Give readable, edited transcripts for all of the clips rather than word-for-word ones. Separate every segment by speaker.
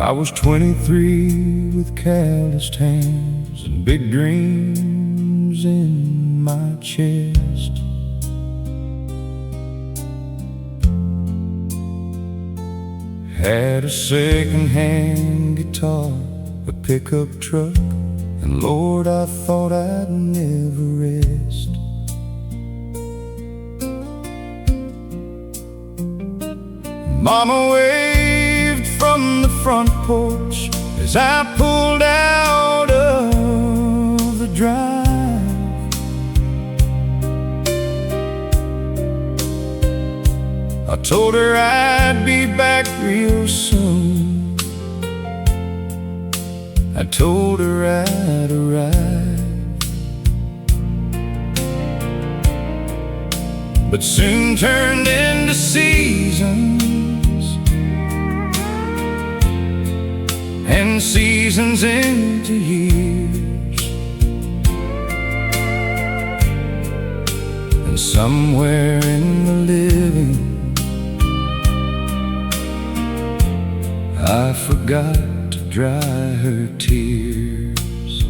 Speaker 1: I was 23 with calloused hands and big dreams in my chest. Had a second-hand guitar, a pickup truck, and Lord, I thought I'd never rest. Mama waved from the front porch as I pulled out of the drive. I told her I'd be back real soon. I told her I'd arrive, but soon turned into seasons, and seasons into years. And somewhere in the living, I forgot to dry her tears.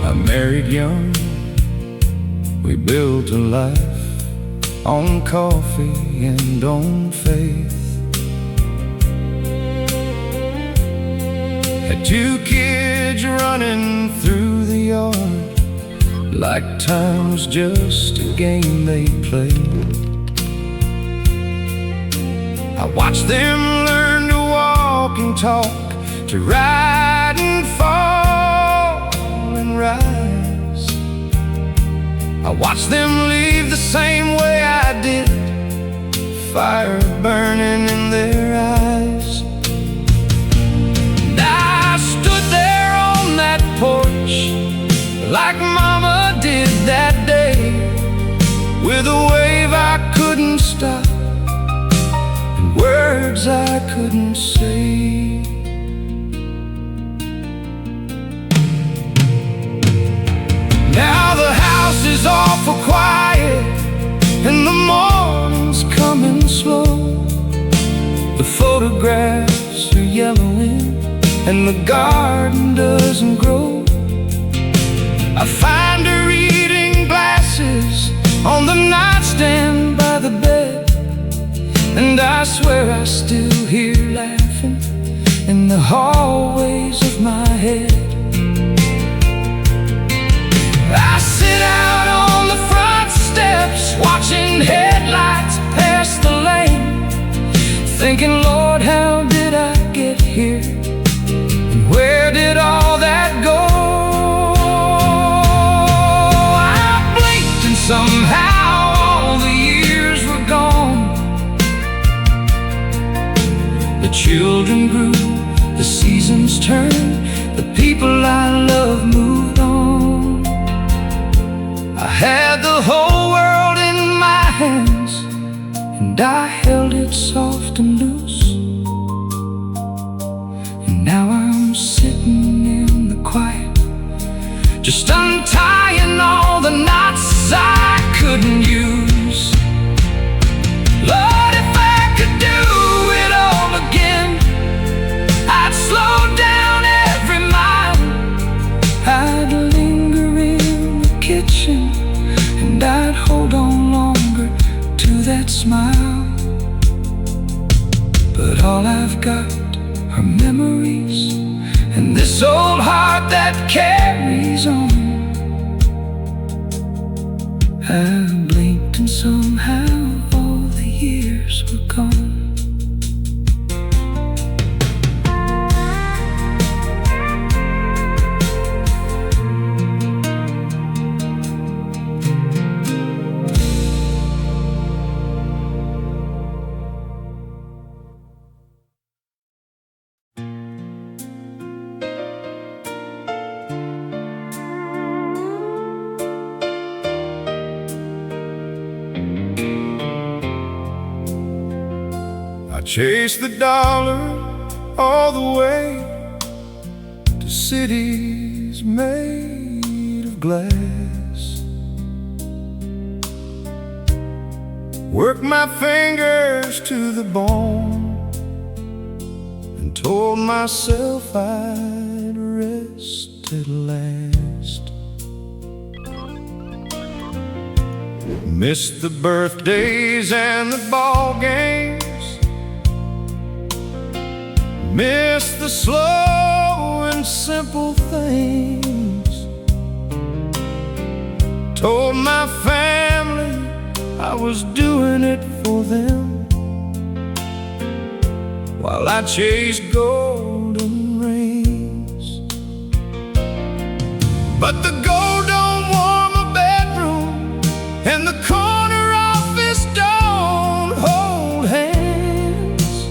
Speaker 1: I married young, we built a life on coffee and on faith. Had 2 kids running through the yard like time was just a game they played. I watched them learn to walk and talk, to ride and fall and rise. I watched them leave the same way I did, fire burning in their eyes. And I stood there on that porch like Mama did that day, with a wave I couldn't stop, words I couldn't say. Now the house is awful quiet, and the morning's coming slow. The photographs are yellowing, and the garden doesn't grow. I find her reading glasses on the nightstand by the bed, and I swear I still hear laughing in the hallways of my head. I sit out on the front steps, watching headlights pass the lane, thinking, Lord, how did I get here? And where did all that go? I blinked and somehow all the years were gone. The children grew, the seasons turned, the people I love moved on. I had the whole world in my hands, and I held it soft and loose. And now I'm sitting in the quiet, just untying all the knots I couldn't use. Lord, if I could do it all again, I'd slow down every mile, I'd linger in the kitchen, and I'd hold on longer to that smile. But all I've got are memories, and this old heart that carries on. I blinked and somehow all the years were gone. I chased the dollar all the way to cities made of glass. worked my fingers to the bone, and told myself I'd rest at last. Missed the birthdays and the ball games, missed the slow and simple things. Told my family I was doing it for them, while I chased golden rings. But the gold don't warm a bedroom, and the corner office don't hold hands.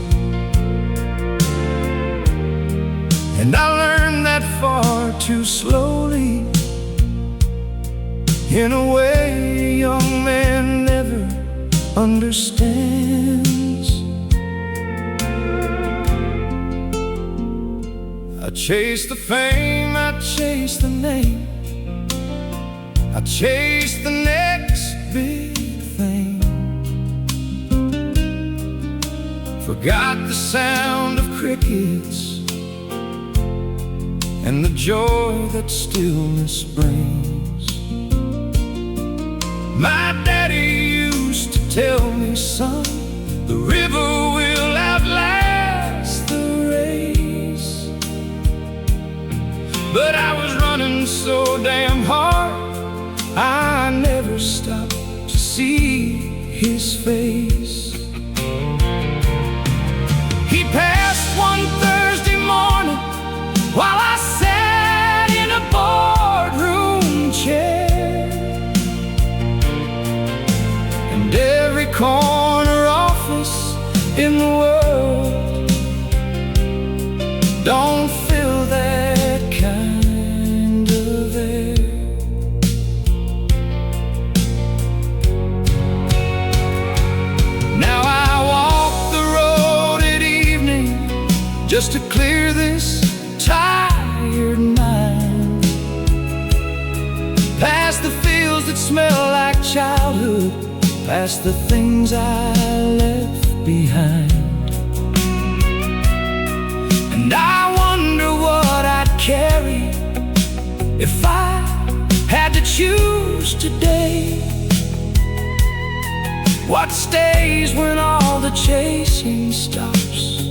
Speaker 1: And I learned that far too slowly, in a way a young man never understands. I chased the fame, I chased the name, I chased the next big thing. Forgot the sound of crickets and the joy that stillness brings. My daddy used to tell me, son, the river will outlast the race. But I was running so damn hard, I never stopped to see his face. He passed one Thursday morning while I sat in a boardroom chair, and every corner office in the world don't fill that kind of air. Now I walk the road at evening just to clear this tired mind, past the fields that smell like childhood, past the things I left behind. And I wonder what I'd carry if I had to choose today. What stays when all the chasing stops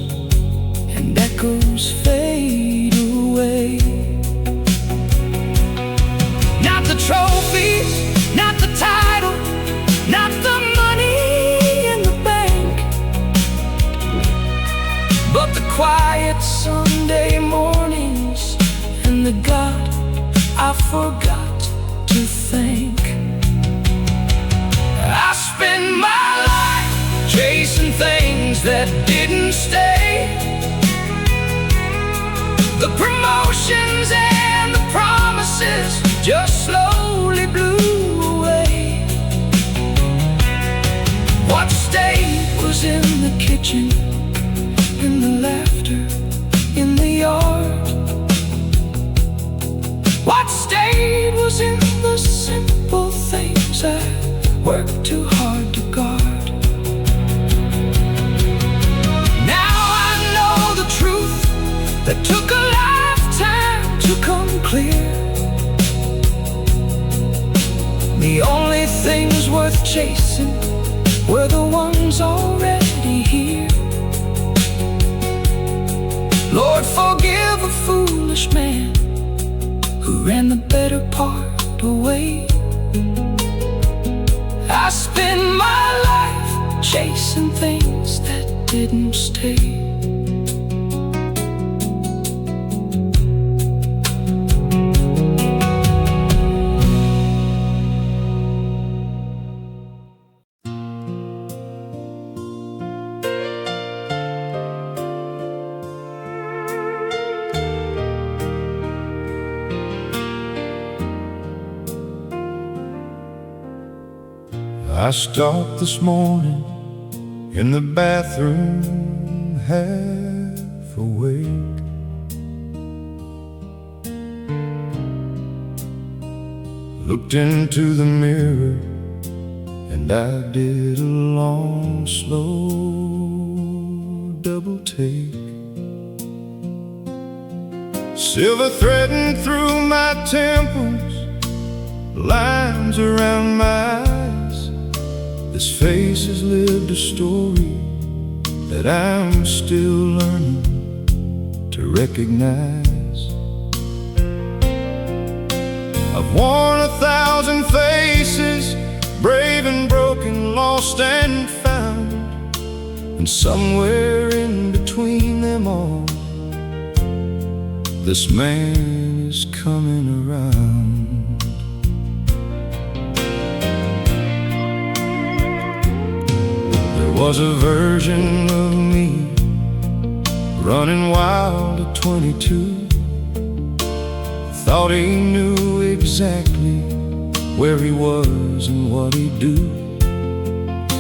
Speaker 1: and echoes fade away? Not the trophies, not the title, not the money in the bank, but the quiet Sunday mornings and the God I forgot to thank. I spend my life chasing things that didn't stay, the promotions and the promises just slowly blew away. What stayed was in the kitchen, in the laughter, in the yard. What stayed was in the simple things I worked too hard to guard. Now I know the truth that took a lifetime to come clear. The only things worth chasing were the ones already here. Lord, forgive a foolish man who ran the better part away. I spend my life chasing things that didn't stay. I stopped this morning in the bathroom, half awake. Looked into the mirror and I did a long, slow double take. Silver threading through my temples, lines around my eyes. This face has lived a story that I'm still learning to recognize. I've worn 1,000 faces, brave and broken, lost and found, and somewhere in between them all, this man is coming around. There was a version of me running wild at 22. Thought he knew exactly where he was and what he'd do.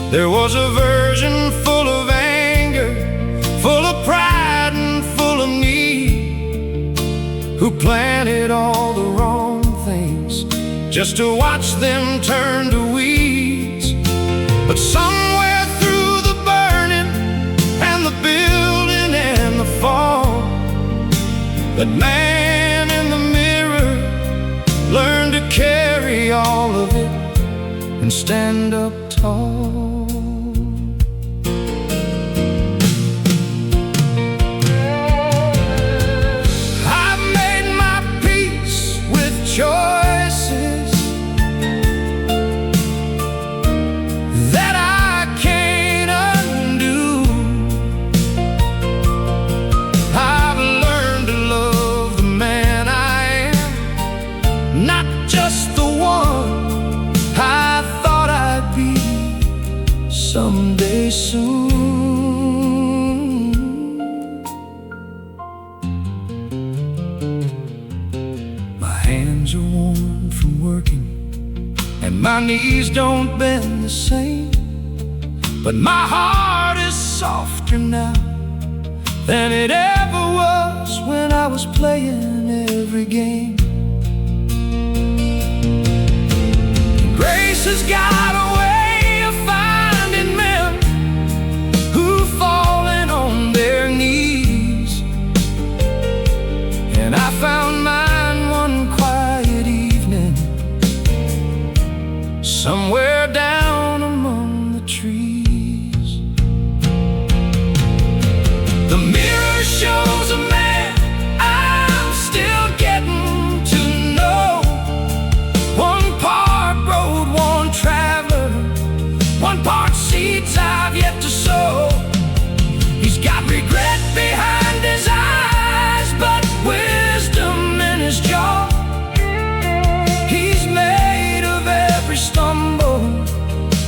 Speaker 1: There was a version full of anger, full of pride and full of need, who planted all the wrong things just to watch them turn to weeds. But somewhere through the burning and the building and the fall, that man in the mirror learned to carry all of it and stand up tall. I've made my peace with choices that I can't undo. I've learned to love the man I am, not just the one I thought I'd be someday soon. My hands are worn from working, and my knees don't bend the same, but my heart is softer now than it ever was when I was playing every game. Grace has got a way of finding men who've fallen on their knees, and I found mine one quiet evening somewhere down among the trees. The mirror shows a man I'm still getting to know. One part road, one traveler, one part seeds I've yet to sow. He's got regret behind his eyes, but wisdom in his jaw. He's made of every stumble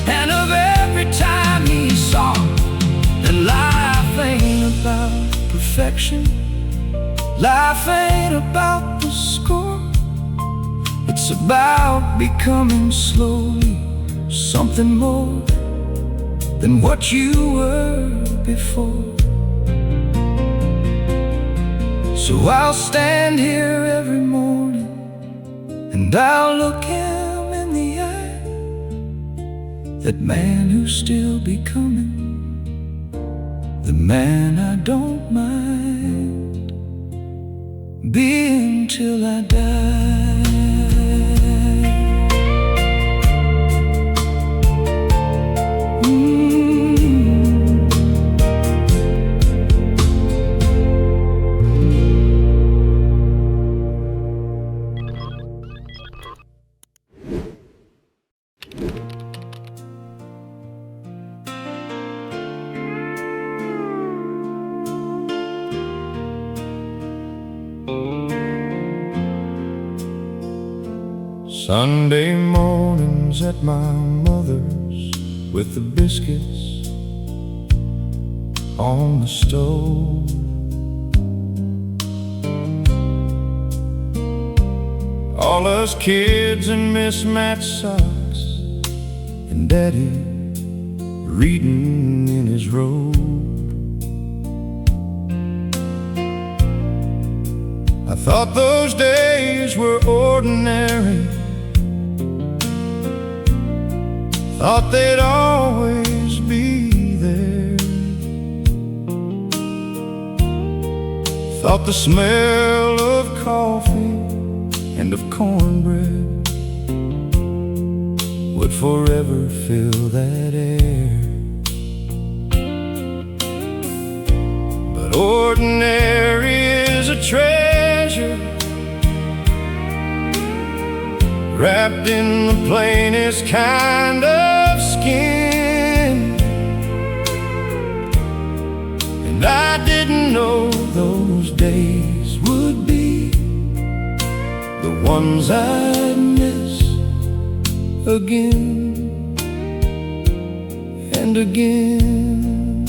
Speaker 1: and of every time he saw that life ain't about perfection, life ain't about the score. It's about becoming slowly something more than what you were before. So I'll stand here every morning and I'll look him in the eye, that man who's still becoming, the man I don't mind being till I die. Sunday mornings at my mother's with the biscuits on the stove. All us kids in mismatched socks, and Daddy reading in his robe. I thought those days were ordinary, thought they'd always be there. Thought the smell of coffee and of cornbread would forever fill that air. But ordinary is a treasure, wrapped in the plainest kind of skin. And I didn't know those days would be the ones I'd miss again and again.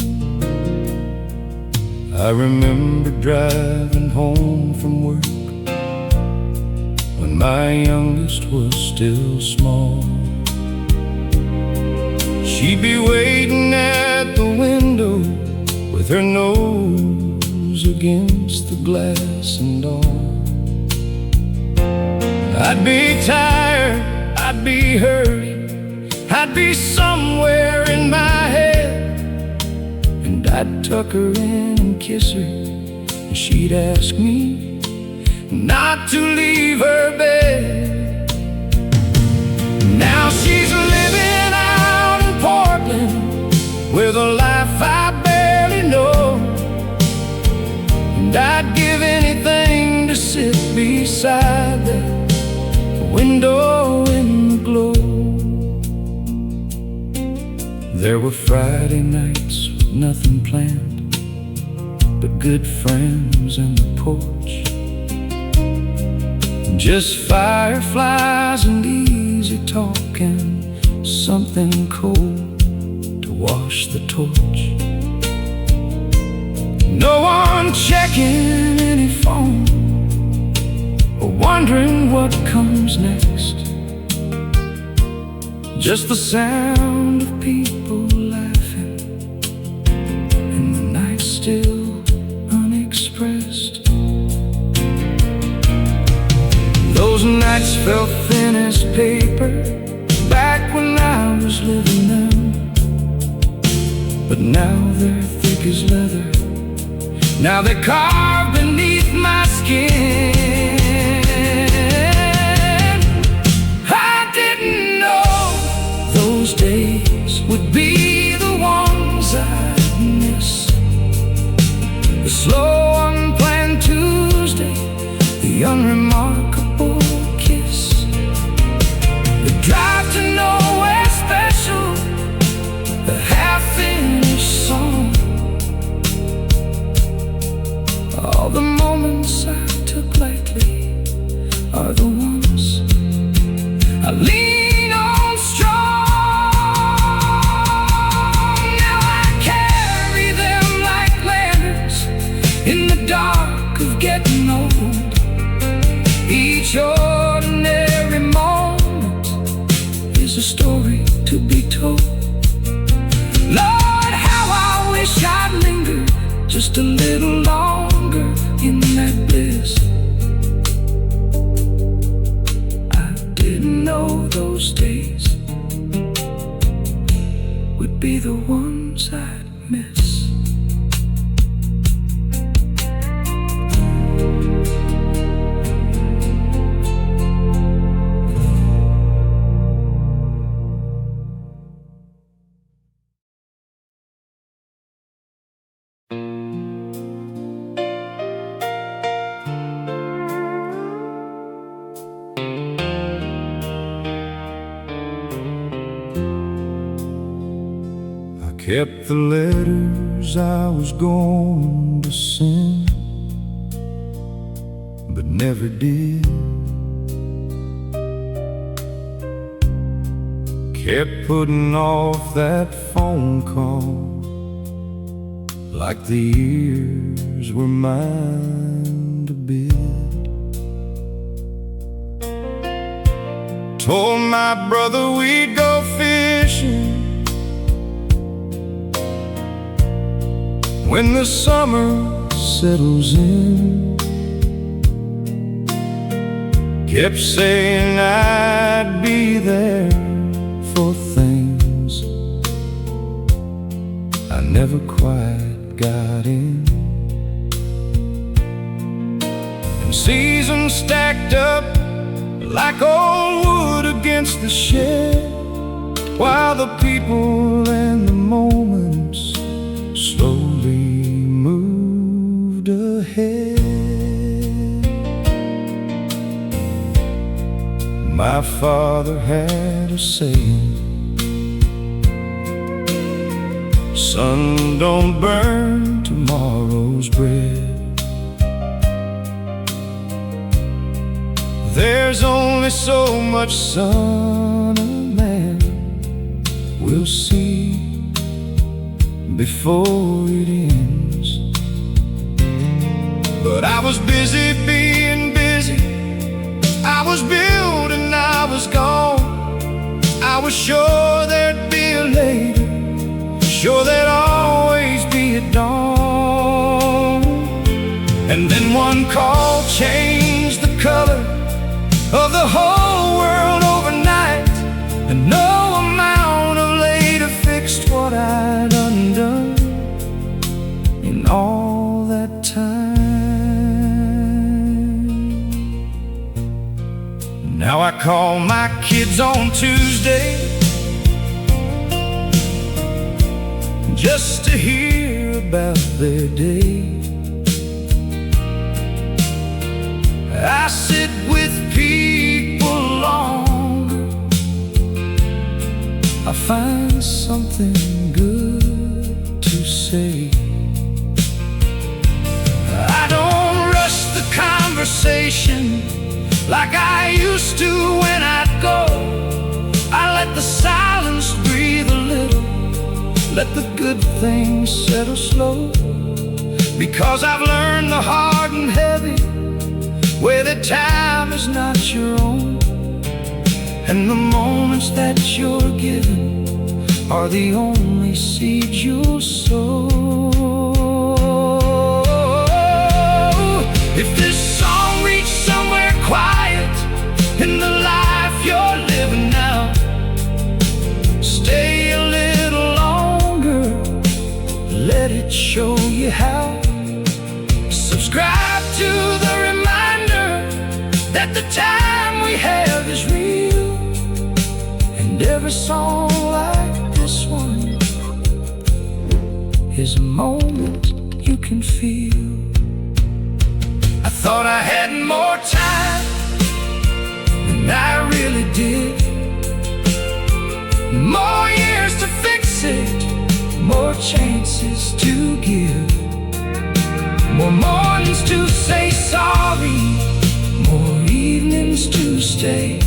Speaker 1: I remember driving home from work when my youngest was still small. She'd be waiting at the window with her nose against the glass and all. I'd be tired, I'd be hurting, I'd be somewhere in my head, and I'd tuck her in and kiss her, and she'd ask me not to leave her bed. Now she's living out in Portland with a life I barely know, and I'd give anything to sit beside the window in the glow. There were Friday nights with nothing planned but good friends and the porch, just fireflies and easy talk and something cold to wash the torch. No one checking any phone or wondering what comes next, just the sound of people laughing and the night still unexpressed. Those nights felt thin as paper back when I was living them, but now they're thick as leather. Now they're carved beneath my skin. I didn't know those days would be the ones I'd miss. The slow unplanned Tuesday, the unremarkable kiss, the drive to nowhere special, the half-finished song. All the moments I took lightly are the ones I lean on strong. Now I carry them like lanterns in the dark of getting old. Each ordinary moment is a story to be told. Lord, how I wish I'd lingered just a little longer in that bliss. I didn't know those days would be the ones I'd miss. Kept the letters I was going to send, but never did. Kept putting off that phone call like the years were mine to bid. Told my brother we'd go fishing when the summer settles in. Kept saying I'd be there for things never quite got in. And seasons stacked up like old wood against the shed, while the people and the moments slowly moved ahead. My father had a saying, "Son, don't burn tomorrow's bread." There's only so much sun a man will see before it ends. But I was busy being busy, I was building, I was gone. I was sure there'd be a later, sure there'd always be a dawn. And then one call changed the color of the whole world overnight, and no amount of later fixed what I'd undone in all that time. Now I call my kids on Tuesday just to hear about their day. I sit with people longer, I find something good to say. I don't rush the conversation like I used to when I'd go. I let the silence breathe a little, let the good things settle slow. Because I've learned the hard and heavy where the time is not your own, and the moments that you're given are the only seeds you'll sow. If this song reached somewhere quiet in the life you're living now, stay a little longer, let it show you how. Subscribe to the reminder that the time we have is real, and every song like this one is a moment you can feel. I thought I had more time than I really did, more years to fix it, more chances to give, more mornings to say sorry, more evenings to stay,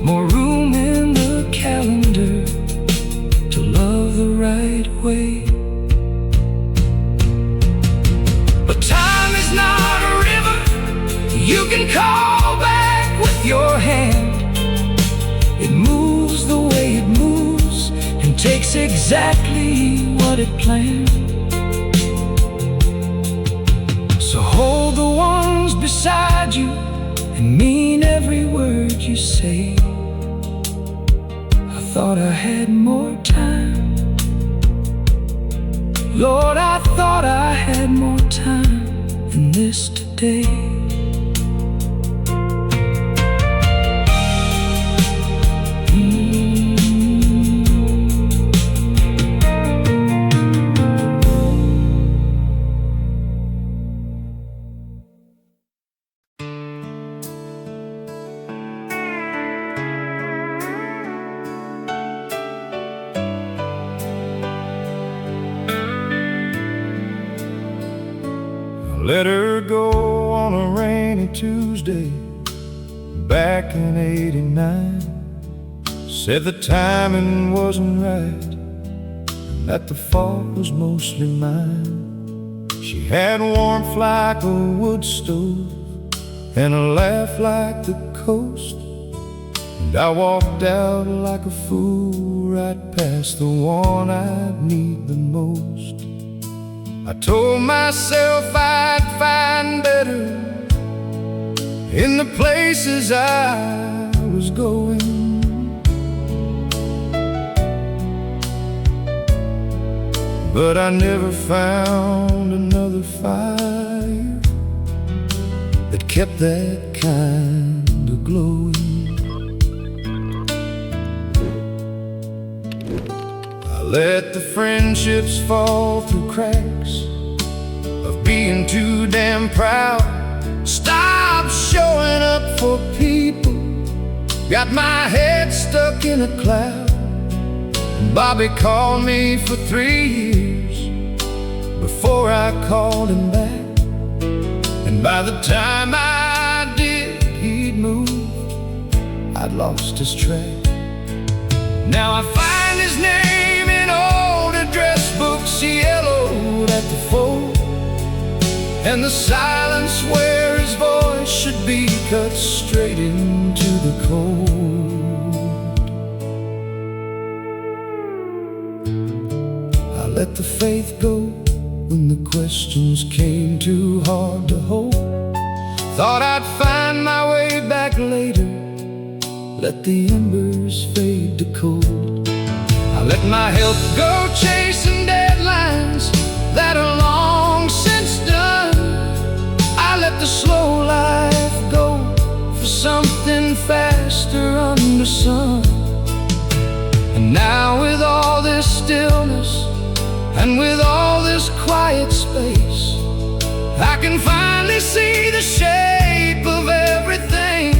Speaker 1: more room in the calendar to love the right way. But time is not a river you can call back with your hand. It moves the way it moves and takes exactly what it planned. So hold the ones beside you and mean every word you say. I thought I had more time, Lord, I thought I had more time than this today. Let her go on a rainy Tuesday back in '89. Said the timing wasn't right and that the fault was mostly mine. She had warmth like a wood stove and a laugh like the coast, and I walked out like a fool right past the one I'd need the most. I told myself I'd find better in the places I was going. but I never found another fire that kept that kind of glowing. I let the friendships fall through cracks of being too damn proud. Stop showing up for people, got my head stuck in a cloud. Bobby called me for 3 years before I called him back, and by the time I did, he'd moved, I'd lost his track. Now I find his name in old address books, yellowed at the fold, and the silence where his voice should be cut straight into the cold. I let the faith go when the questions came too hard to hold. Thought I'd find my way back later, let the embers fade to cold. I let my health go chasing deadlines that are long since done. I let the slow life go for something faster under sun. And now with all this stillness and with all this quiet space, I can finally see the shape of everything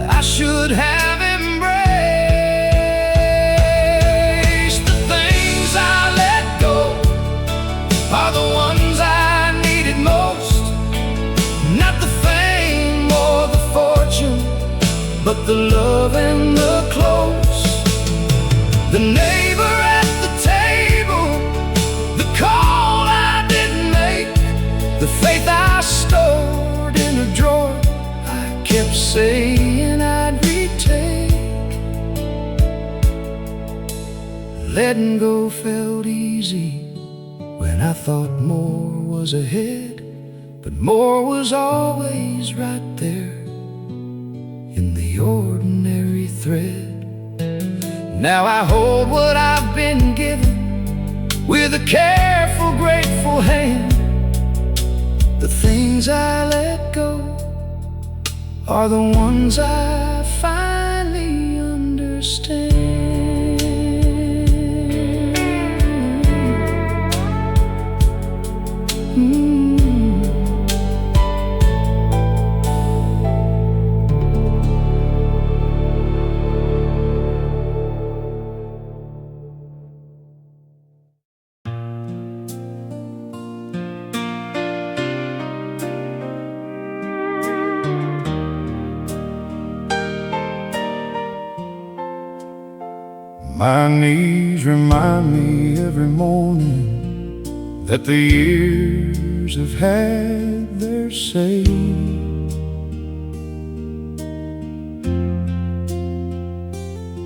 Speaker 1: I should have embraced. The things I let go are the ones I needed most. Not the fame or the fortune, but the love and the close. The neighbor at the table, the call I didn't make, the faith I stored in a drawer I kept saying I'd retake. Letting go felt easy when I thought more was ahead, but more was always right there in the ordinary thread. Now I hold what I've been given with a careful, grateful hand. The things I let go are the ones I finally understand. My knees remind me every morning that the years have had their say.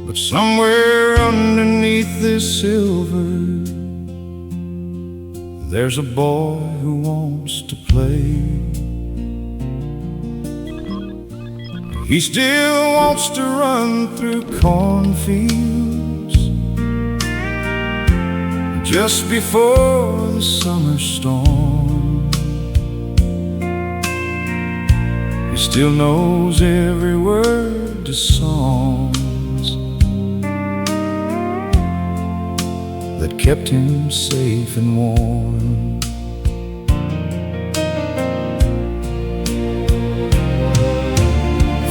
Speaker 1: But somewhere underneath this silver, there's a boy who wants to play. He still wants to run through cornfields just before the summer storm. He still knows every word to songs that kept him safe and warm.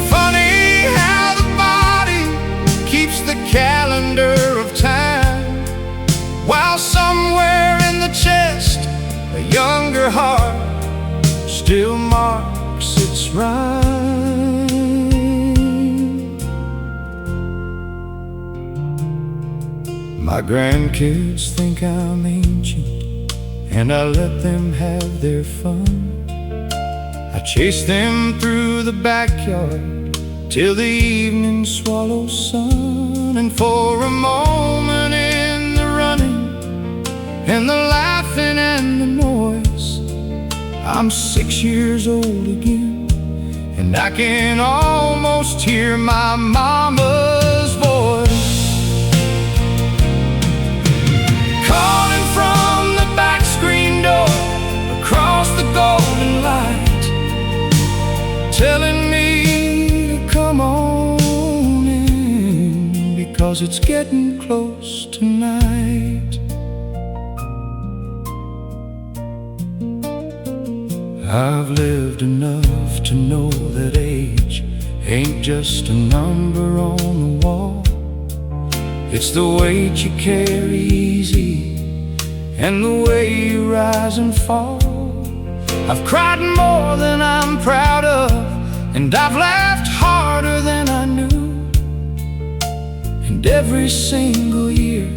Speaker 1: Funny how the body keeps the calendar of time, while somewhere in the chest a younger heart still marks its rhyme. My grandkids think I'm ancient, and I let them have their fun. I chase them through the backyard till the evening swallows sun. And for a moment in the running and the laughing and the noise, I'm 6 years old again, and I can almost hear my mama's voice. Call 'cause it's getting close tonight. I've lived enough to know that age ain't just a number on the wall. It's the weight you carry easy and the way you rise and fall. I've cried more than I'm proud of, and I've laughed harder than I knew. And every single year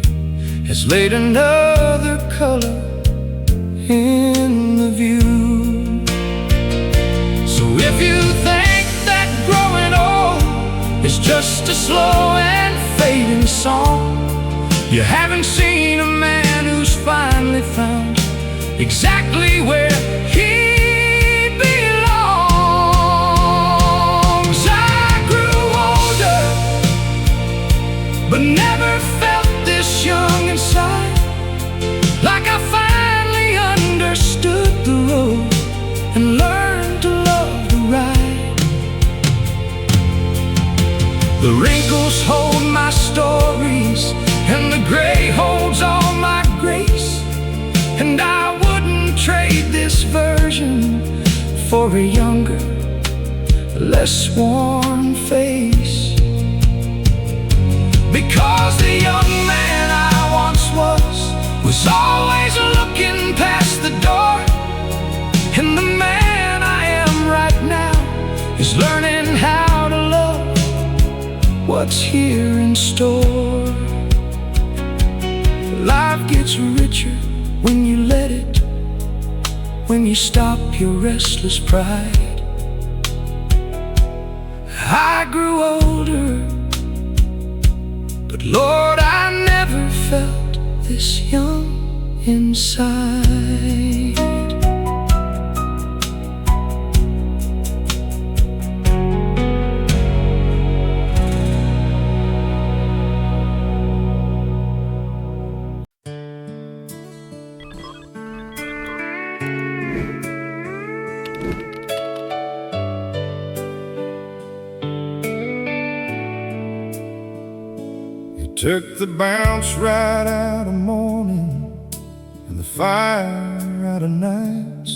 Speaker 1: has laid another color in the view. So if you think that growing old is just a slow and fading song, you haven't seen a man who's finally found exactly where he belongs. I grew older, but never felt this young inside. Like I finally understood the road and learned to love the ride. The wrinkles hold my stories, and the gray holds all my grace. And I wouldn't trade this version for a younger, less worn face. Because the young man I once was always looking past the door. And the man I am right now is learning how to love what's here in store. Life gets richer when you let it, when you stop your restless pride. I grew older, but Lord, I never felt this young inside. Took the bounce right out of morning and the fire out of nights.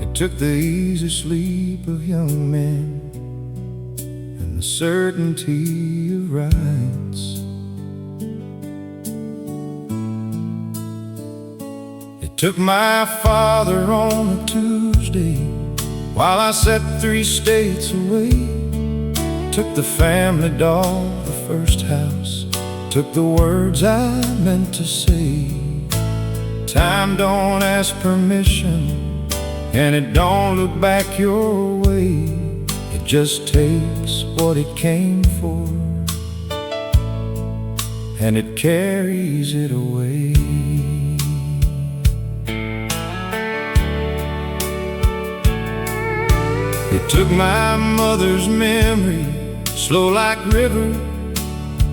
Speaker 1: It took the easy sleep of young men and the certainty of rights. It took my father on a Tuesday while I sat 3 states away. Took the family dog, the first house, took the words I meant to say. Time don't ask permission, and it don't look back your way. It just takes what it came for, and it carries it away. It took my mother's memory, slow like river,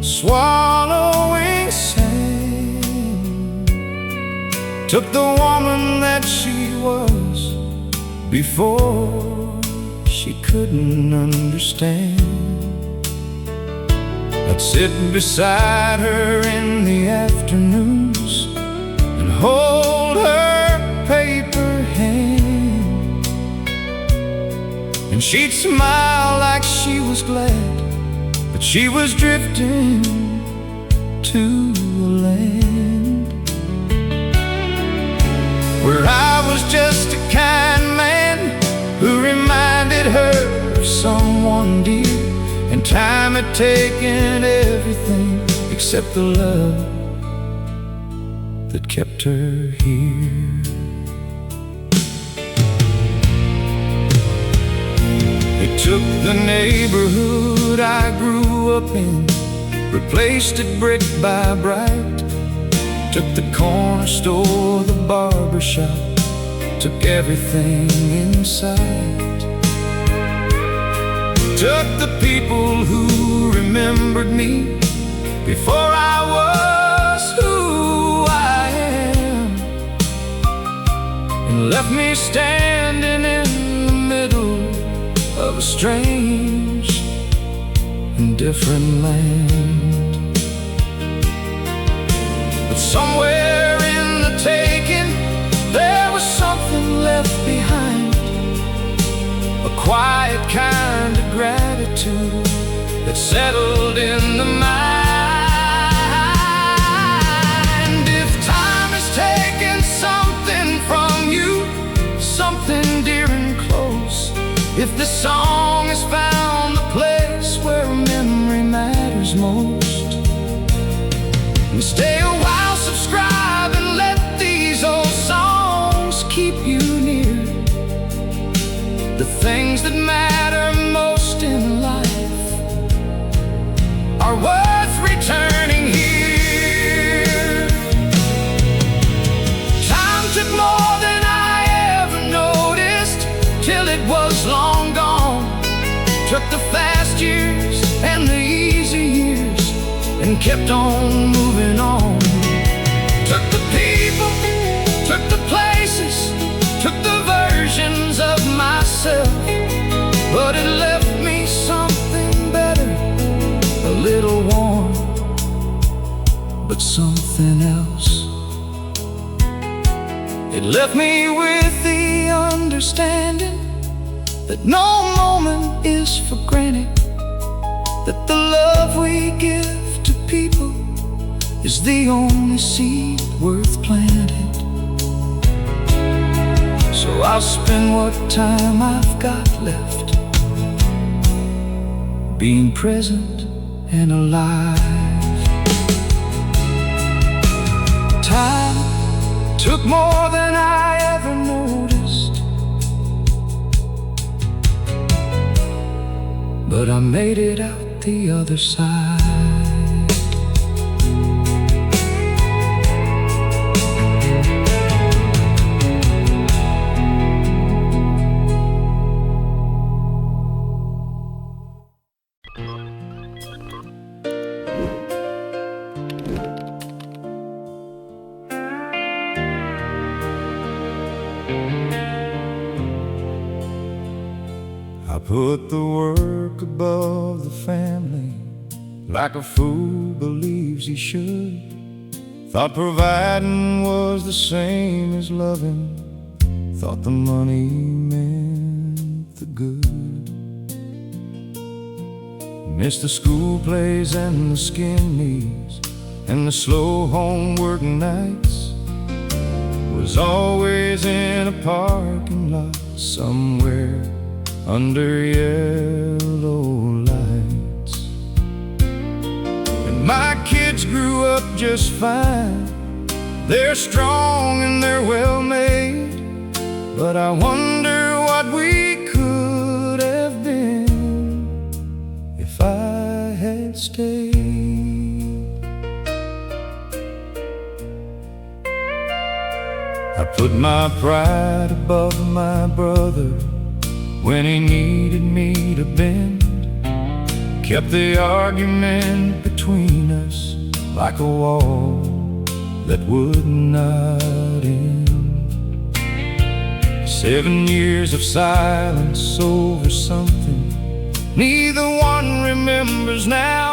Speaker 1: swallowing sand. Took the woman that she was before she couldn't understand. I'd sit beside her in the afternoons and hold her paper hand, and she'd smile like she was glad, but she was drifting to a land where I was just a kind man who reminded her of someone dear. And time had taken everything except the love that kept her here. It took the neighborhood I grew up in, replaced it brick by bright. Took the corner store, the barber shop, took everything in sight. Took the people who remembered me before I was who I am, and left me standing in the middle of a strange and different land. somewhere in the taking, there was something left behind, a quiet kind of gratitude that settled in the mind. If time has taken something from you, something dear and close, if the song has found the place where memory matters most, stay a while, subscribe, and let these old songs keep you near. The things that matter most in life are worth returning here. Time took more than I ever noticed, till it was long gone. Took the fast years and the easy years and kept on moving on. Took the people, took the places, took the versions of myself, but it left me something better, a little warm, but something else. It left me with the understanding that no moment is for granted, that the love we give to people is the only seed worth planting. So I'll spend what time I've got left being present and alive. Time took more than I ever noticed, but I made it out the other side. I put the work above the family, like a fool believes he should. Thought providing was the same as loving, thought the money meant the good. Missed the school plays and the skin knees and the slow homework nights. Was always in a parking lot somewhere under yellow lights. And my kids grew up just fine, they're strong and they're well made, but I wonder what we could have been if I had stayed. I put my pride above my brother when he needed me to bend, kept the argument between us like a wall that would not end. 7 years of silence over something neither one remembers now,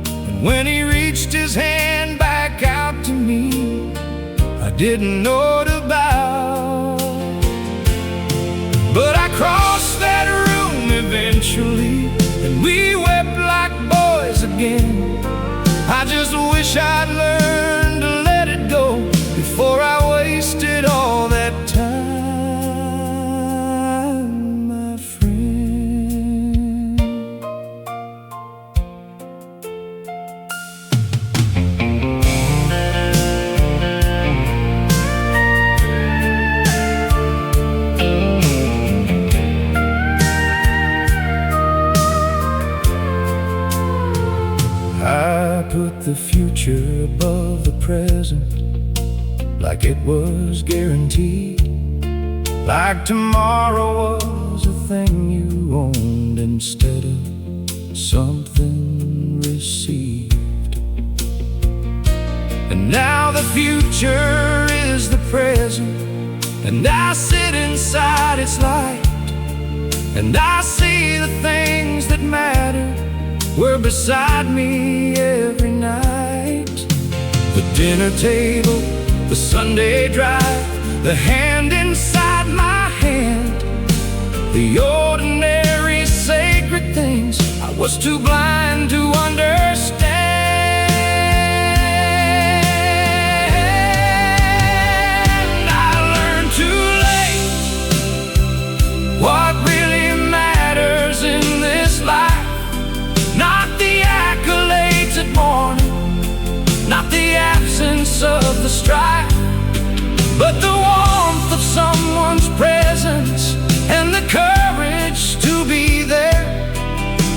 Speaker 1: and when he reached his hand back out to me, I didn't know it about. But I crossed that room eventually, and we wept like boys again. I just wish I'd learned to let it go before I wasted all that time, my friend. I put the future above the present, like it was guaranteed, like tomorrow was a thing you owned instead of something received. And now the future is the present, and I sit inside its light, and I see the things that matter were beside me every night. The dinner table, the Sunday drive, the hand inside my hand, the ordinary sacred things I was too blind to understand. I learned too late what really matters in this life. Not the accolades at morning, not the absence of the strife, but the warmth of someone's presence and the courage to be there.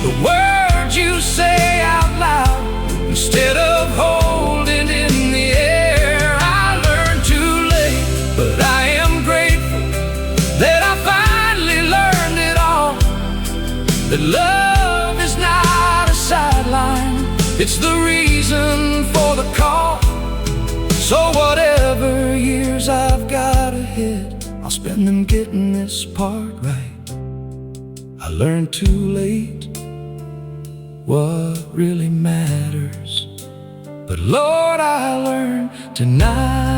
Speaker 1: The words you say out loud instead of holding in the air. I learned too late, but I am grateful that I finally learned it all. That love is not a sideline, it's the reason for the call. So whatever years I've got ahead, I'll spend them getting this part right. I learned too late what really matters, but Lord, I learned tonight.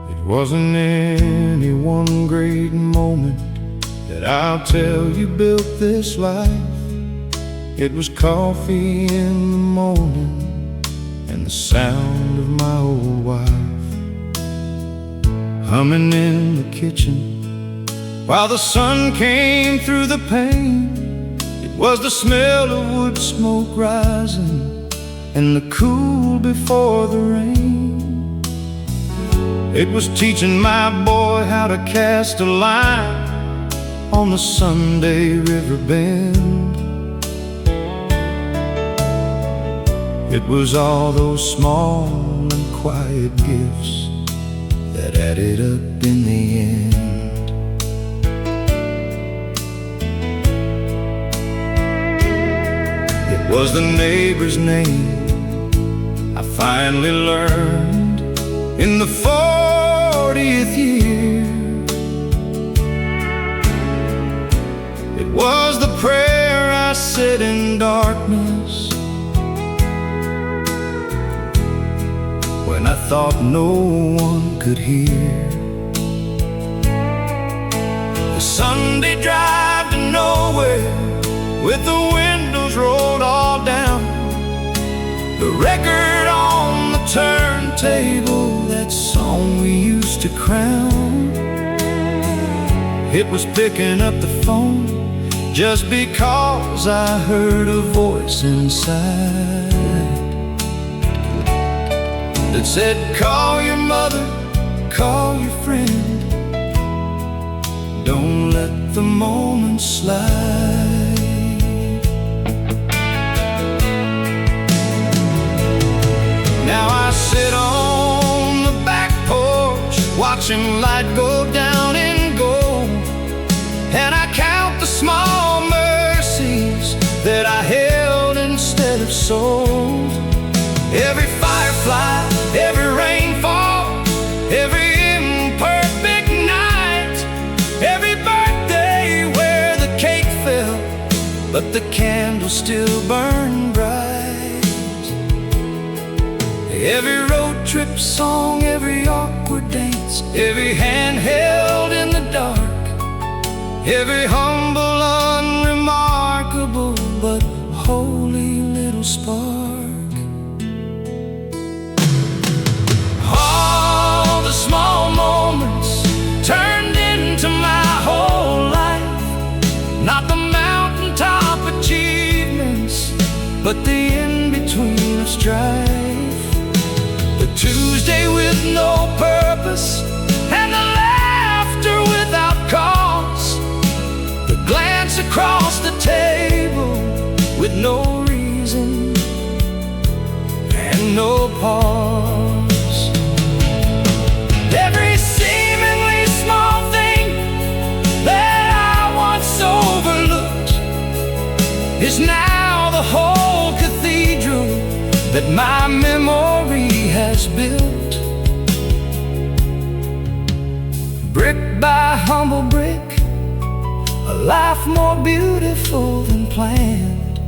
Speaker 1: It wasn't any one great moment that I'll tell you built this life. It was coffee in the morning and the sound of my old wife humming in the kitchen while the sun came through the pane. It was the smell of wood smoke rising and the cool before the rain. It was teaching my boy how to cast a line on the Sunday river bend. It was all those small and quiet gifts that added up in the end. It was the neighbor's name I finally learned in the 40th year. It was the prayer I said in darkness when I thought no one could hear. The Sunday drive to nowhere with the windows rolled all down, the record on the turntable, that song we used to crown. It was picking up the phone just because I heard a voice inside that said, call your mother, call your friend, don't let the moment slide. Now I sit on the back porch watching light go down and go, and I count the small mercies that I held instead of sold. Every firefly, every rainfall, every imperfect night, every birthday where the cake fell but the candle still burned bright. Every road trip song, every awkward dance, every hand held in the dark, every humble, unremarkable but holy little spark. All the small moments turned into my whole life, not the mountaintop achievements, but the in-between of strife. The Tuesday with no purpose and the laughter without cause, the glance across the table with no reason that my memory has built. Brick by humble brick, a life more beautiful than planned.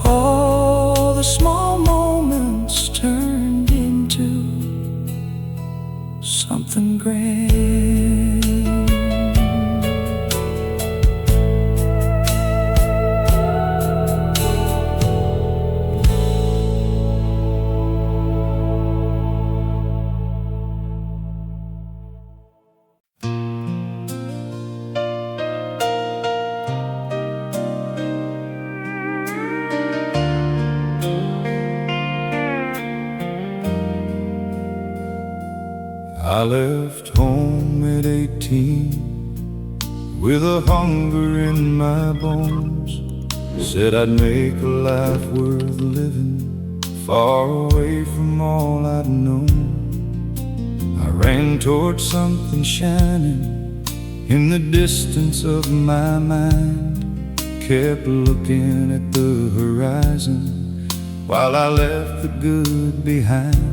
Speaker 1: All the small moments turned into something grand.
Speaker 2: I left home at 18 with a hunger in my bones. Said I'd make a life worth living, far away from all I'd known. I ran towards something shining in the distance of my mind. Kept looking at the horizon while I left the good behind.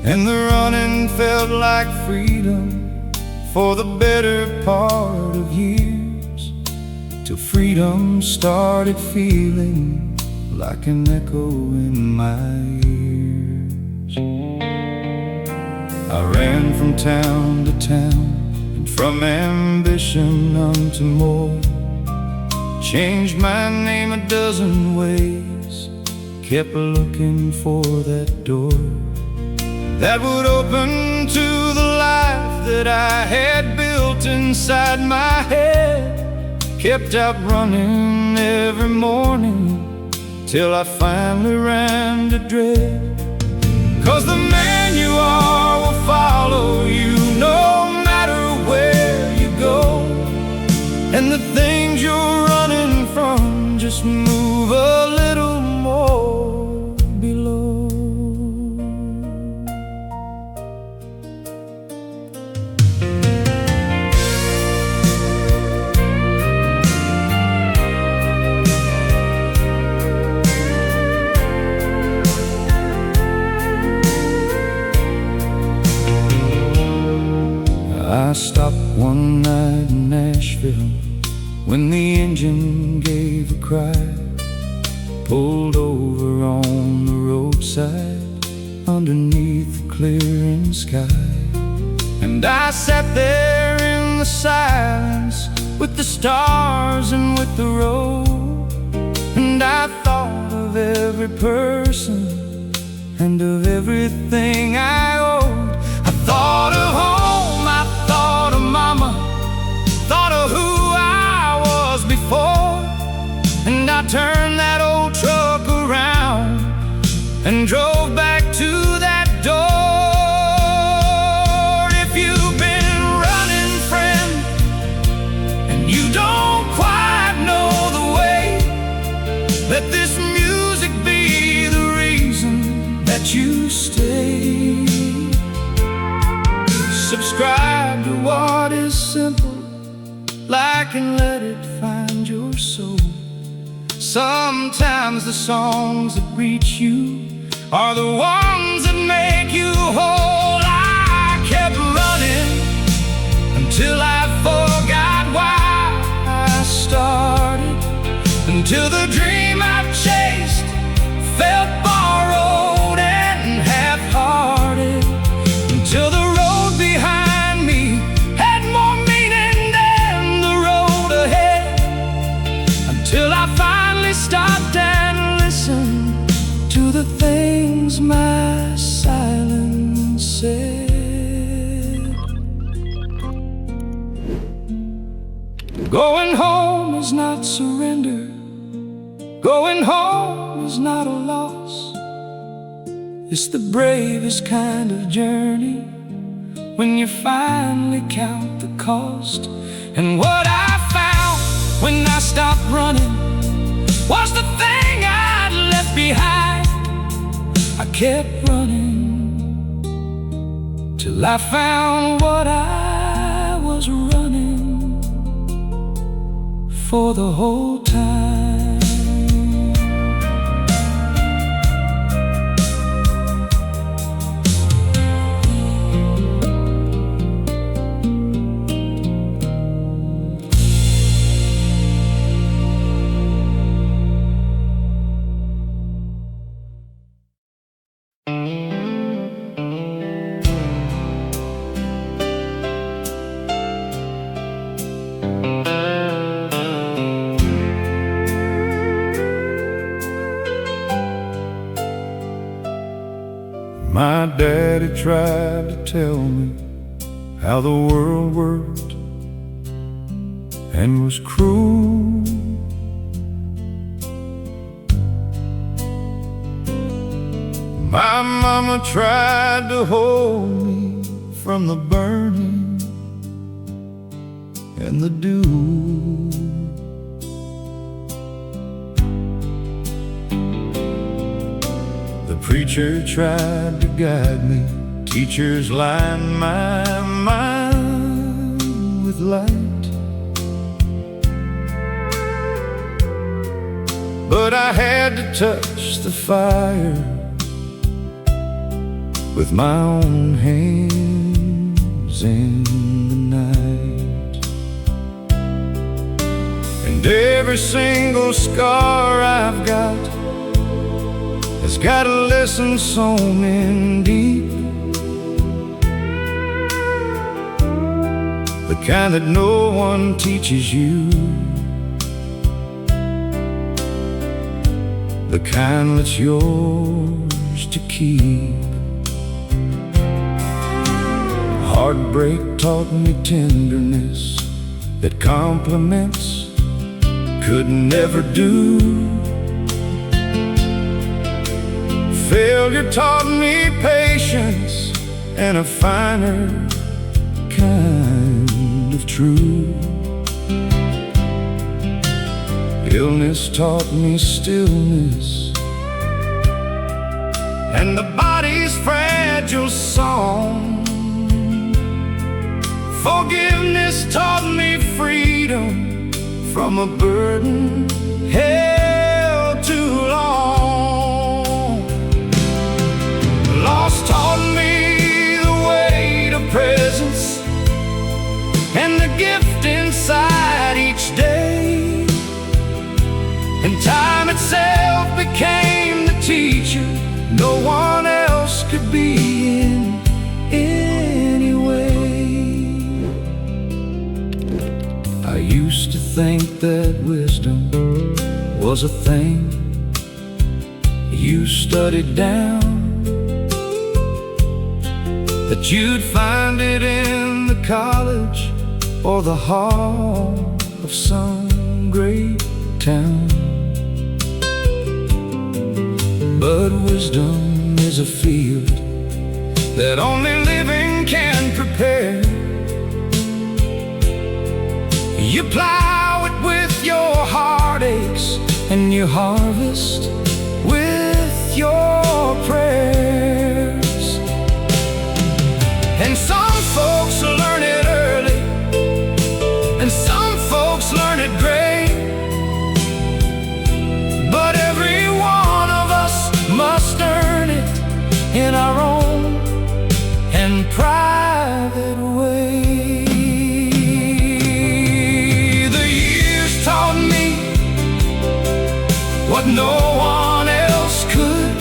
Speaker 2: And the running felt like freedom for the better part of years, till freedom started feeling like an echo in my ears. I ran from town to town, and from ambition unto more. Changed my name a dozen ways, kept looking for that door that would open to the life that I had built inside my head. Kept out running every morning till I finally ran to dread. 'Cause the man you are will follow you no matter where you go, and the things you're running from just move a little more below. I stopped one night in Nashville when the engine gave a cry. Pulled over on the roadside underneath the clearing sky. And I sat there in the silence with the stars and with the road. And I thought of every person and of everything I owed. I thought of home, I thought of mama, thought of who I was before. And I turned that old truck around and drove back to that door. If you've been running, friend, and you don't quite know the way, let this music be the reason that you stay. Subscribe to what is simple, like and let it find your soul. Sometimes the songs that reach you are the ones that make you whole. I kept running until I forgot why I started, until the dream I chased felt borrowed and half-hearted, until the road behind me had more meaning than the road ahead, until I finally stopped and listened to the things my silence said. Going home is not surrender. Going home is not a loss. It's the bravest kind of journey when you finally count the cost. And what I found when I stopped running was the thing I'd left behind. I kept running till I found what I was running for the whole time. My daddy tried to tell me how the world worked and was cruel. My mama tried to hold me from the burning and the dew. The preacher tried to guide me, teachers lined my mind with light. But I had to touch the fire with my own hands in the night. And every single scar I've got has got a lesson sewn in deep, the kind that no one teaches you, the kind that's yours to keep. Heartbreak taught me tenderness that compliments could never do. Failure taught me patience and a finer kind of truth. Illness taught me stillness and the body's fragile song. Forgiveness taught me freedom from a burden held too long. Loss taught me the weight of presence and the gift inside each day. And time itself became the teacher no one else could be in any way. I used to think that wisdom was a thing you studied down, that you'd find it in the college or the hall of some great town. But wisdom is a field that only living can prepare. You plow it with your heartaches and you harvest with your prayers. And some folks learn it early and some folks learn it great, but every one of us must earn it in our own and private way. The years taught me what no one else could,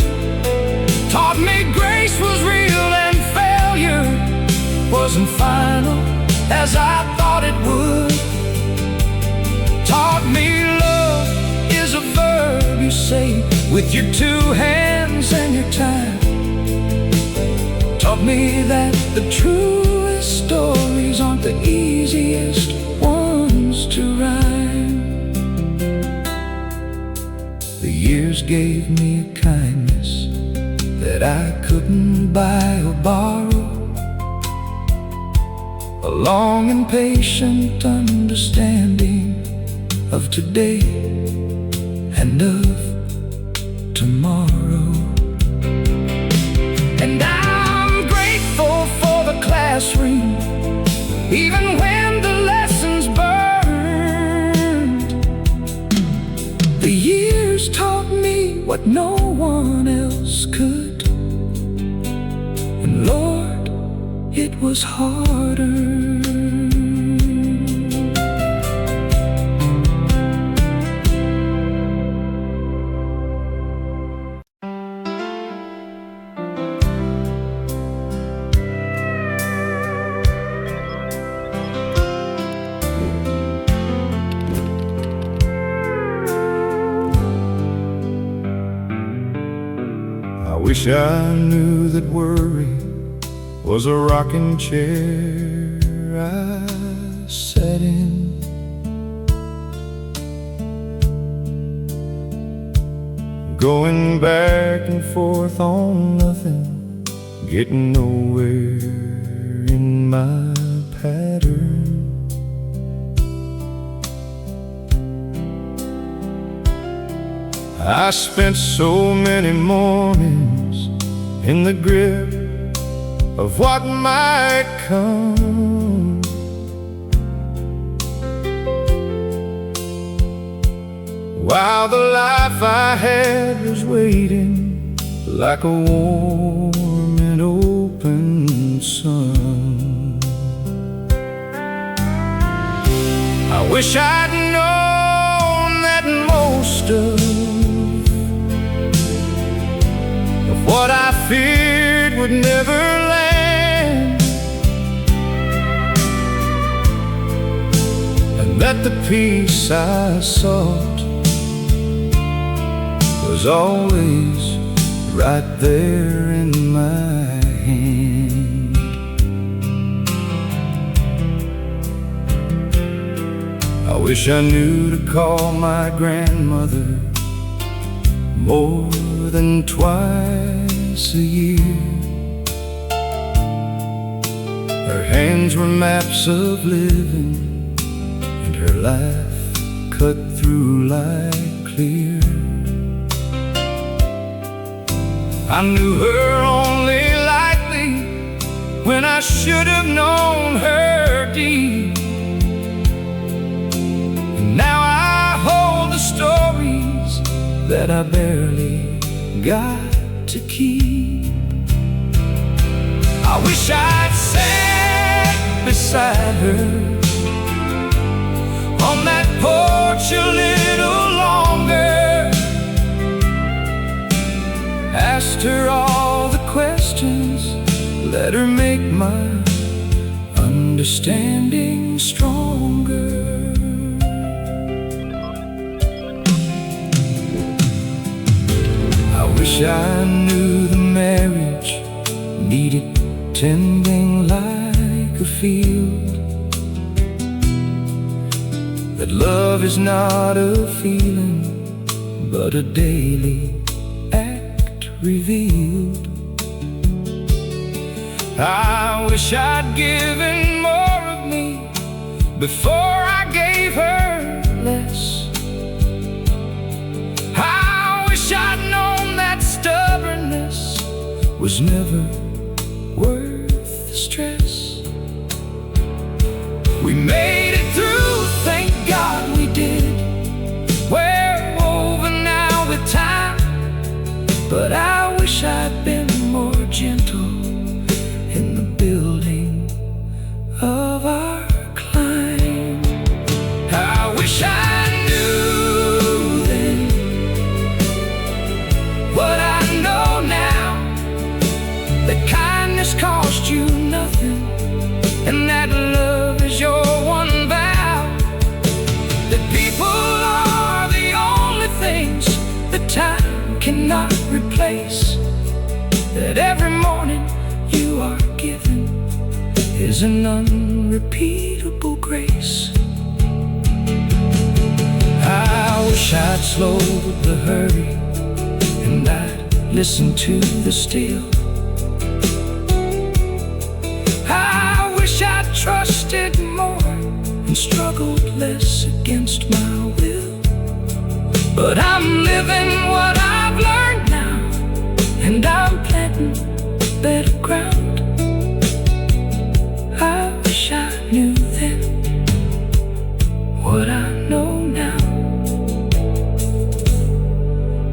Speaker 2: taught me grace was real and failure wasn't final as I thought it would, taught me love is a verb you say with your two hands and your time, taught me that the truest stories aren't the easiest ones to rhyme. The years gave me a kindness that I couldn't buy or borrow, a long and patient understanding of today and of tomorrow. And I'm grateful for the classroom, even when the lessons burned. The years taught me what no one else could, and Lord, it was harder. wish I knew that worry was a rocking chair I sat in. Going back and forth on nothing, getting nowhere in my pattern. I spent so many mornings in the grip of what might come, while the life I had was waiting like a warm and open sun. I wish I'd known that most of what I feared would never land, and that the peace I sought was always right there in my hand. I wish I knew to call my grandmother more than twice a year. Her hands were maps of living, and her laugh cut through like clear. I knew her only lightly when I should have known her deep, and now I hold the stories that I barely got to keep. I wish I'd sat beside her on that porch a little longer, asked her all the questions, let her make my understanding stronger. I wish I knew the marriage needed tending like a field, that love is not a feeling but a daily act revealed. I wish I'd given more of me before I gave her less. I wish I'd known that stubbornness was never worth the stress. We made it through, thank God we did. We're over now with time, but I wish I'd been more gentle in the building of our climb. I wish I knew then what I know now, that kindness cost you nothing, and that love is your one vow, that people are the only things that time cannot replace, that every morning you are given is an unrepeatable grace. I wish I'd slowed the hurry and I'd listened to the still. I wish I'd trusted more and struggled less against my will. But I'm living what I've learned now, and I'm planting better ground. I wish I knew then what I know now,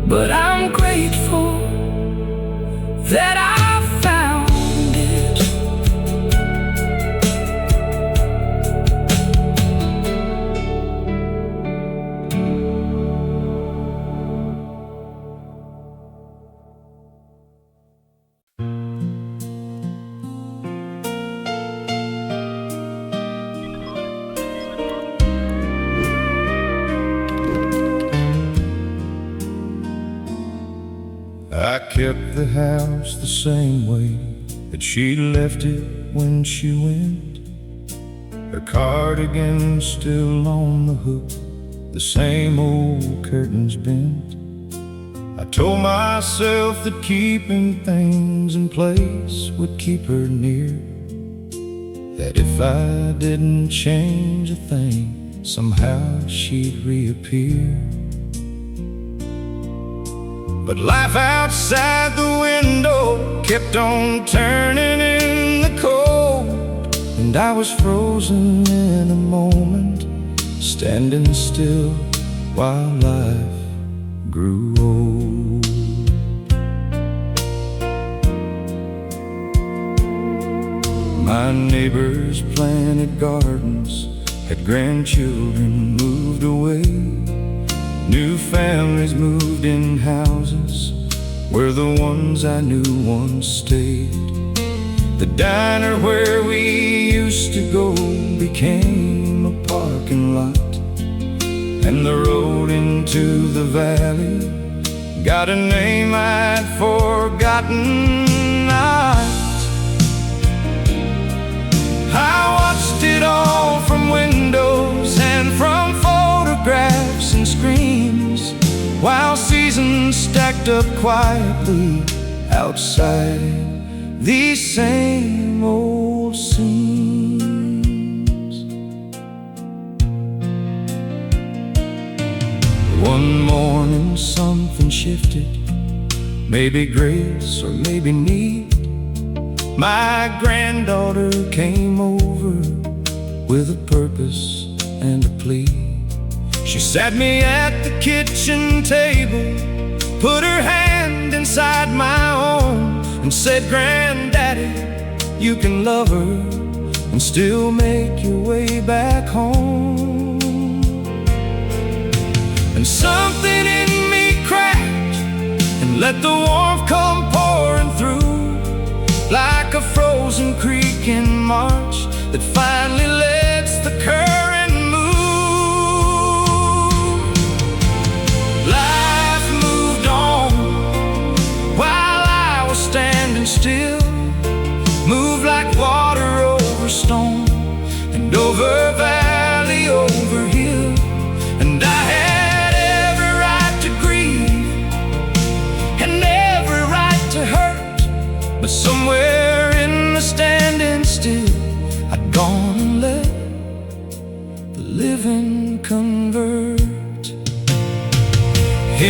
Speaker 2: but I'm grateful that I found it. I kept the house the same way that she left it when she went. Her cardigan still on the hook, the same old curtains bent. I told myself that keeping things in place would keep her near, that if I didn't change a thing, somehow she'd reappear. But life outside the window kept on turning in the cold, and I was frozen in a moment, standing still while life grew old. My neighbors planted gardens, had grandchildren moved away. New families moved in houses where the ones I knew once stayed. The diner where we used to go became a parking lot, and the road into the valley got a name I'd forgotten. I watched it all from windows and from photographs and screens, while seasons stacked up quietly outside these same old seams. One morning something shifted, maybe grace or maybe need. My granddaughter came over with a purpose and a plea. She sat me at the kitchen table, put her hand inside my own, and said, "Granddaddy, you can love her and still make your way back home." And something in me cracked and let the warmth come pouring through, like a frozen creek in March that finally lets the current move. Life moved on while I was standing still, moved like water over stone and over valley, over hill. And I had every right to grieve and every right to hurt, but somewhere in the standing still, I'd gone and let the living convert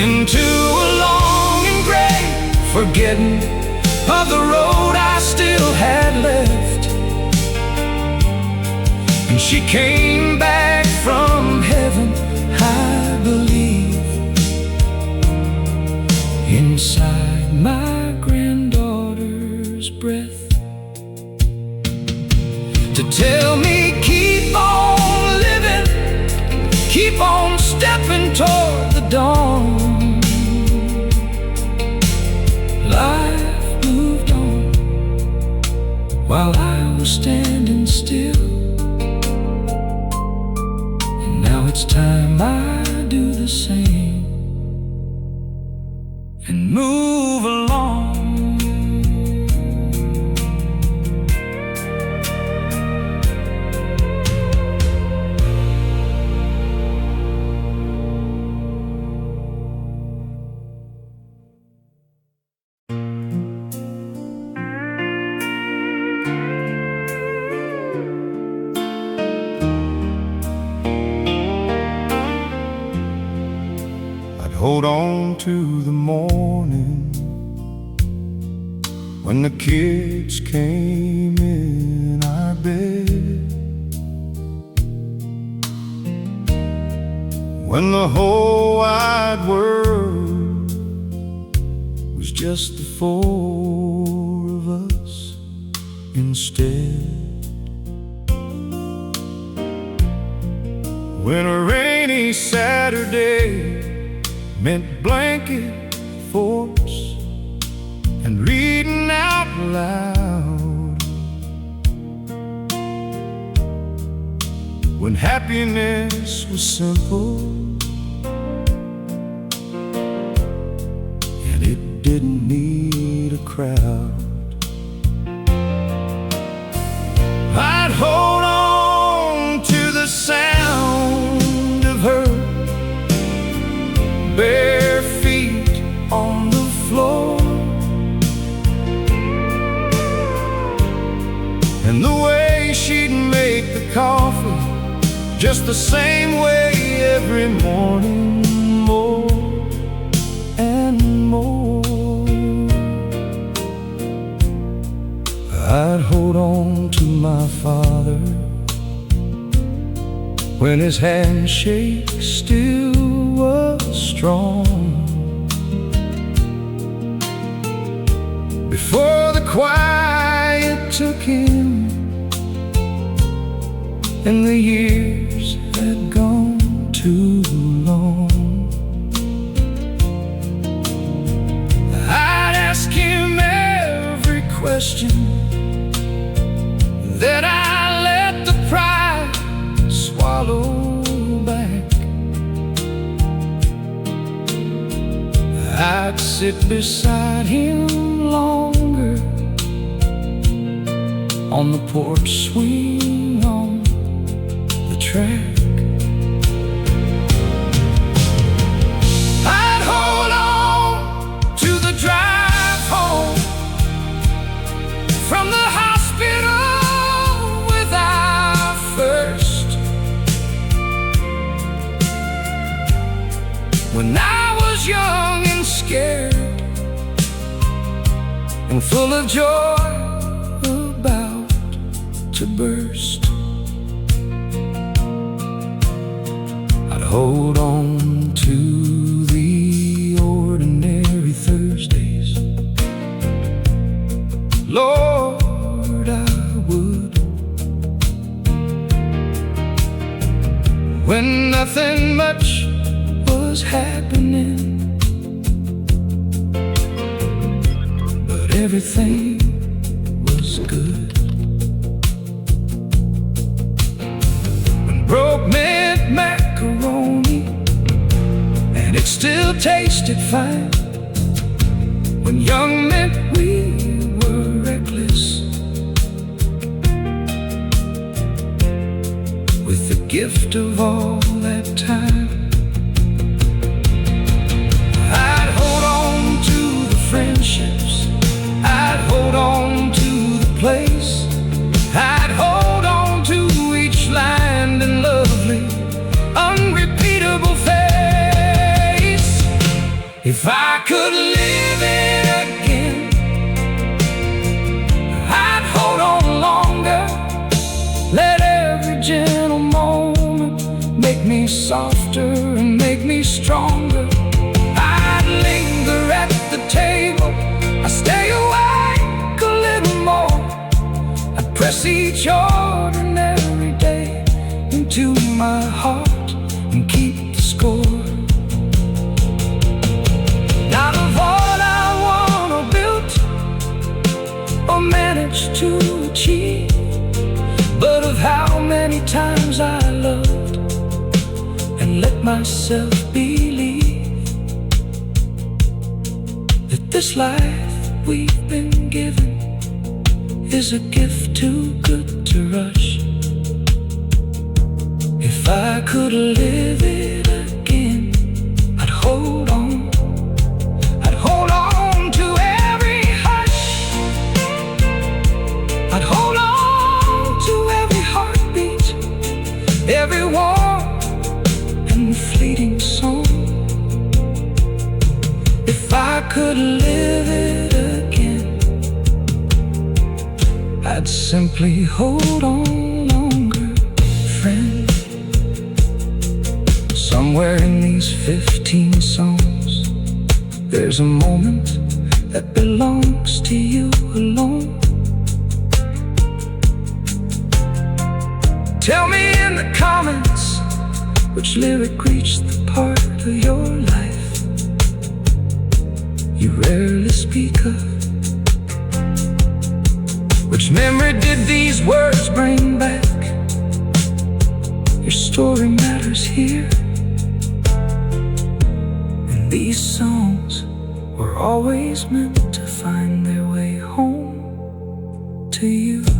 Speaker 2: into a longing grave, forgetting of the road I still had left. And she came back from heaven, I believe, inside my breath, to tell me keep on living, keep on stepping toward the dawn. Life moved on while I was standing still, and now it's time I do the same and move along. Hold on to the morning when the kids came in our bed, when the whole wide world was just the four of us instead. When a rainy Saturday meant blanket forts and reading out loud, when happiness was simple and it didn't need a crowd.
Speaker 1: I'd hold on to the sound of her bare feet on the floor, and the way she'd make the coffee just the same way every morning, more and more.
Speaker 2: I'd hold on to my father when his handshake still was strong, before the quiet took him and the years had gone too long.
Speaker 1: I'd ask him every question that I let the pride swallow back.
Speaker 2: I'd sit beside him longer on the porch swing on the track.
Speaker 1: I'd hold on to the drive home from the hospital with our first, when I was young and scared and full of joy about to burst.
Speaker 2: I'd hold on to the ordinary Thursdays, Lord, I would, when nothing much was happening, but everything was good. When broke meant macaroni and it still tasted fine, when young meant we were reckless, with the gift of all that time. I'd hold on to the friendships, I'd hold on to the place, I'd hold on to each land and lovely, unrepeatable face. If I could live it again, I'd hold on longer, let every gentle moment make me softer and make me stronger. I'd linger at the table, I'd stay awake a little more, I'd press each ordinary day into my heart and keep the score. Not of all I want or built or managed to achieve, but of how many times I loved and let myself believe that this life we've been given is a gift too good to rush. If I could live it again, I'd hold on, I'd hold on to every hush, I'd hold on to every heartbeat, every warm and fleeting song. If I could live it again, I'd simply hold on longer, friend. Somewhere in these 15 songs, there's a moment that belongs to you alone. Tell me in the comments which lyric reached the part of your life you rarely speak of. Which memory did these words bring back? Your story matters here, and these songs
Speaker 3: were always meant to find their way home to you.